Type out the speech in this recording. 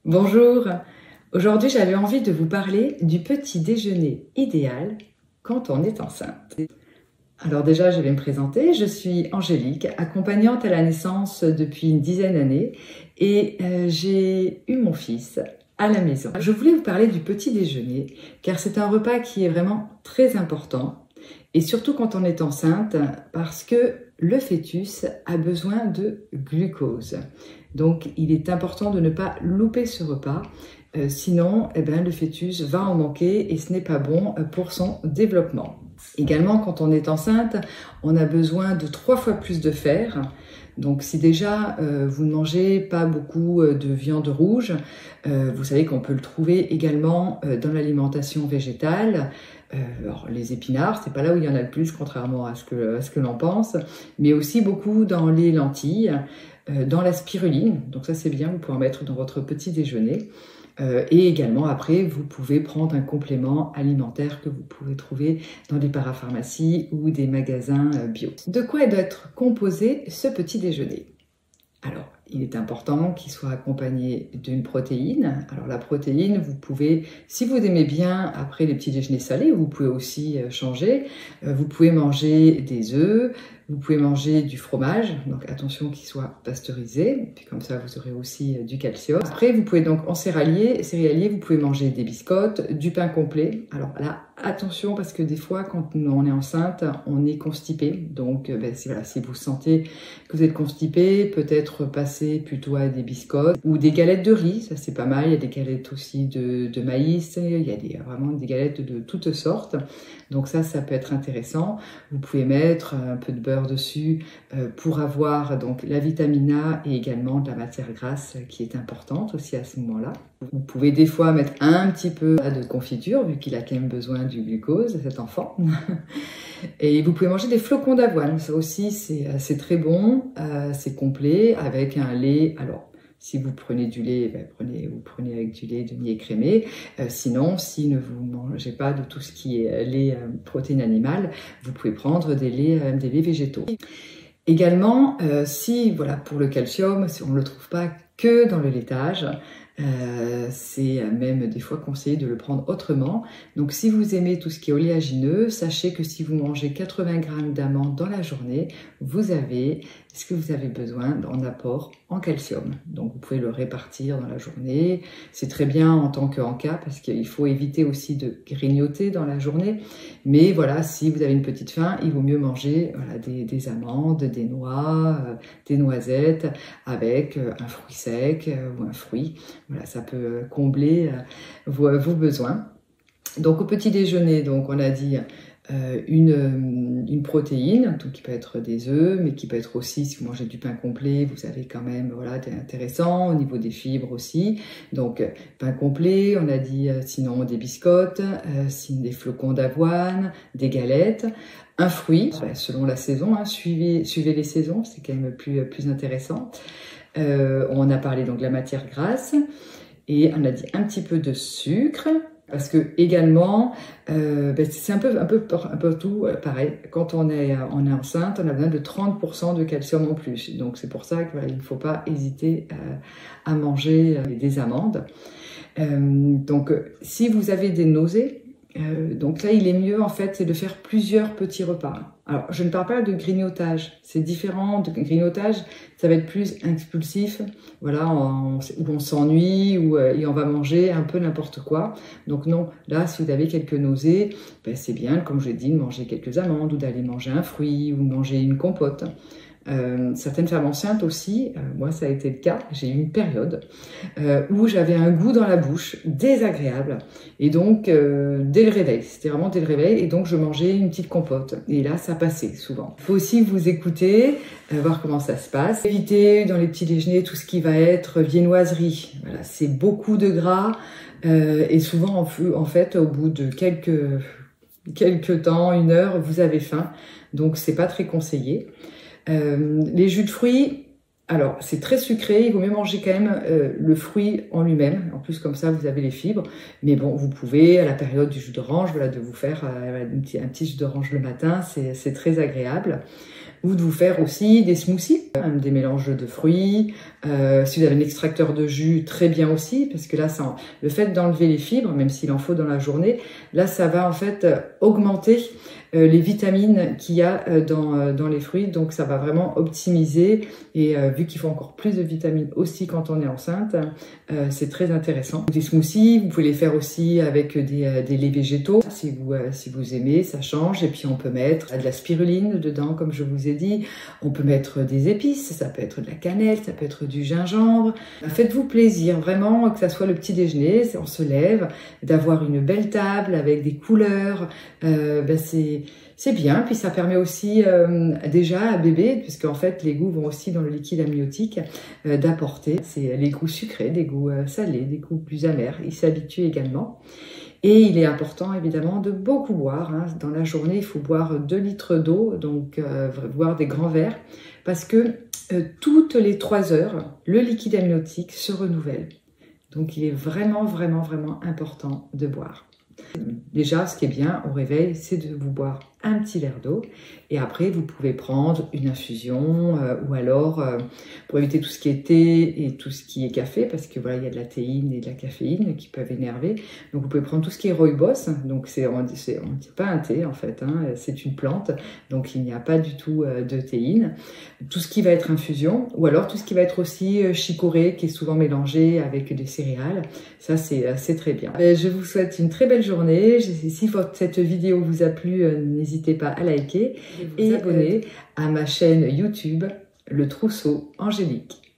Bonjour, aujourd'hui j'avais envie de vous parler du petit déjeuner idéal quand on est enceinte. Alors déjà je vais me présenter, je suis Angélique, accompagnante à la naissance depuis une dizaine d'années et j'ai eu mon fils à la maison. Je voulais vous parler du petit déjeuner car c'est un repas qui est vraiment très important et surtout quand on est enceinte parce que le fœtus a besoin de glucose. Donc il est important de ne pas louper ce repas, sinon le fœtus va en manquer et ce n'est pas bon pour son développement. Également quand on est enceinte, on a besoin de 3 fois plus de fer. Donc si déjà vous ne mangez pas beaucoup de viande rouge, vous savez qu'on peut le trouver également dans l'alimentation végétale. Alors les épinards, c'est pas là où il y en a le plus, contrairement à ce que l'on pense, mais aussi beaucoup dans les lentilles, dans la spiruline. Donc ça c'est bien, vous pouvez en mettre dans votre petit déjeuner. Et également après, vous pouvez prendre un complément alimentaire que vous pouvez trouver dans des parapharmacies ou des magasins bio. De quoi doit être composé ce petit déjeuner? Alors, il est important qu'il soit accompagné d'une protéine. Alors la protéine, vous pouvez, si vous aimez bien après les petits déjeuners salés, vous pouvez aussi changer. Vous pouvez manger des œufs, vous pouvez manger du fromage, donc attention qu'il soit pasteurisé, puis comme ça vous aurez aussi du calcium. Après, vous pouvez donc en céréalier, vous pouvez manger des biscottes, du pain complet. Alors là, attention parce que des fois quand on est enceinte, on est constipé. Donc voilà, si vous sentez que vous êtes constipé, peut-être passer plutôt à des biscottes ou des galettes de riz, ça c'est pas mal. Il y a des galettes aussi de maïs, il y a vraiment des galettes de toutes sortes. Donc ça peut être intéressant. Vous pouvez mettre un peu de beurre dessus pour avoir donc la vitamine A et également de la matière grasse qui est importante aussi à ce moment-là. Vous pouvez des fois mettre un petit peu de confiture vu qu'il a quand même besoin du glucose, cet enfant. Et vous pouvez manger des flocons d'avoine, ça aussi c'est très bon, c'est complet avec un lait. Alors si vous prenez du lait, vous prenez avec du lait demi-écrémé. Sinon, si ne vous mangez pas de tout ce qui est lait protéines animales, vous pouvez prendre des laits végétaux. Également, si voilà pour le calcium, si on ne le trouve pas que dans le laitage, c'est même des fois conseillé de le prendre autrement. Donc si vous aimez tout ce qui est oléagineux, sachez que si vous mangez 80 g d'amandes dans la journée, vous avez ce que vous avez besoin en apport en calcium. Donc vous pouvez le répartir dans la journée. C'est très bien en tant qu'en-cas parce qu'il faut éviter aussi de grignoter dans la journée. Mais voilà, si vous avez une petite faim, il vaut mieux manger des amandes, des noix, des noisettes avec un fruit sec ou un fruit. Voilà, ça peut combler vos besoins. Donc au petit déjeuner, donc on a dit une protéine, donc qui peut être des œufs, mais qui peut être aussi, si vous mangez du pain complet, vous avez quand même intéressant au niveau des fibres aussi. Donc pain complet, on a dit sinon des biscottes, sinon des flocons d'avoine, des galettes, un fruit, selon la saison, hein, suivez les saisons, c'est quand même plus intéressant. On a parlé donc de la matière grasse et on a dit un petit peu de sucre. Parce que également, c'est un peu tout pareil. Quand on est enceinte, on a besoin de 30% de calcium en plus. Donc c'est pour ça qu'il ne faut pas hésiter à manger des amandes. Donc si vous avez des nausées, donc là il est mieux en fait, c'est de faire plusieurs petits repas. Alors je ne parle pas de grignotage, c'est différent de grignotage, ça va être plus impulsif, voilà, où on s'ennuie, et on va manger un peu n'importe quoi. Donc non, là si vous avez quelques nausées, c'est bien, comme je l'ai dit, de manger quelques amandes ou d'aller manger un fruit ou manger une compote. Certaines femmes enceintes aussi, moi ça a été le cas, j'ai eu une période où j'avais un goût dans la bouche désagréable et donc dès le réveil, c'était vraiment dès le réveil et donc je mangeais une petite compote et là ça passait souvent. Il faut aussi vous écouter, voir comment ça se passe. Évitez dans les petits déjeuners tout ce qui va être viennoiserie, voilà, c'est beaucoup de gras et souvent en fait au bout de quelques temps, 1 heure, vous avez faim, donc c'est pas très conseillé. Les jus de fruits, alors c'est très sucré, il vaut mieux manger quand même le fruit en lui-même, en plus comme ça vous avez les fibres, mais bon vous pouvez à la période du jus d'orange, voilà, de vous faire un petit jus d'orange le matin, c'est très agréable. ou de vous faire aussi des smoothies, des mélanges de fruits. Si vous avez un extracteur de jus, très bien aussi, parce que là, le fait d'enlever les fibres, même s'il en faut dans la journée, là, ça va en fait augmenter les vitamines qu'il y a dans les fruits, donc ça va vraiment optimiser, et vu qu'il faut encore plus de vitamines aussi quand on est enceinte, c'est très intéressant. Des smoothies, vous pouvez les faire aussi avec des laits végétaux, si vous aimez, ça change, et puis on peut mettre de la spiruline dedans, comme je vous ai dit, on peut mettre des épices, ça peut être de la cannelle, ça peut être du gingembre. Faites-vous plaisir, vraiment, que ça soit le petit déjeuner, on se lève, d'avoir une belle table avec des couleurs, c'est bien, puis ça permet aussi déjà à bébé, puisque en fait les goûts vont aussi dans le liquide amniotique, d'apporter les goûts sucrés, des goûts salés, des goûts plus amers. Il s'habitue également. Et il est important évidemment de beaucoup boire. Dans la journée, il faut boire 2 litres d'eau, donc boire des grands verres, parce que toutes les 3 heures, le liquide amniotique se renouvelle. Donc il est vraiment, vraiment, vraiment important de boire. Déjà, ce qui est bien au réveil, c'est de vous boire un petit verre d'eau, et après vous pouvez prendre une infusion ou alors pour éviter tout ce qui est thé et tout ce qui est café, parce que voilà, il y a de la théine et de la caféine qui peuvent énerver, donc vous pouvez prendre tout ce qui est rooibos, donc on dit pas un thé en fait, c'est une plante, donc il n'y a pas du tout de théine. Tout ce qui va être infusion, ou alors tout ce qui va être aussi chicorée, qui est souvent mélangé avec des céréales, ça c'est très bien. Je vous souhaite une très belle journée. Si cette vidéo vous a plu, n'hésitez pas à liker et vous abonner à ma chaîne YouTube Le Trousseau Angélique.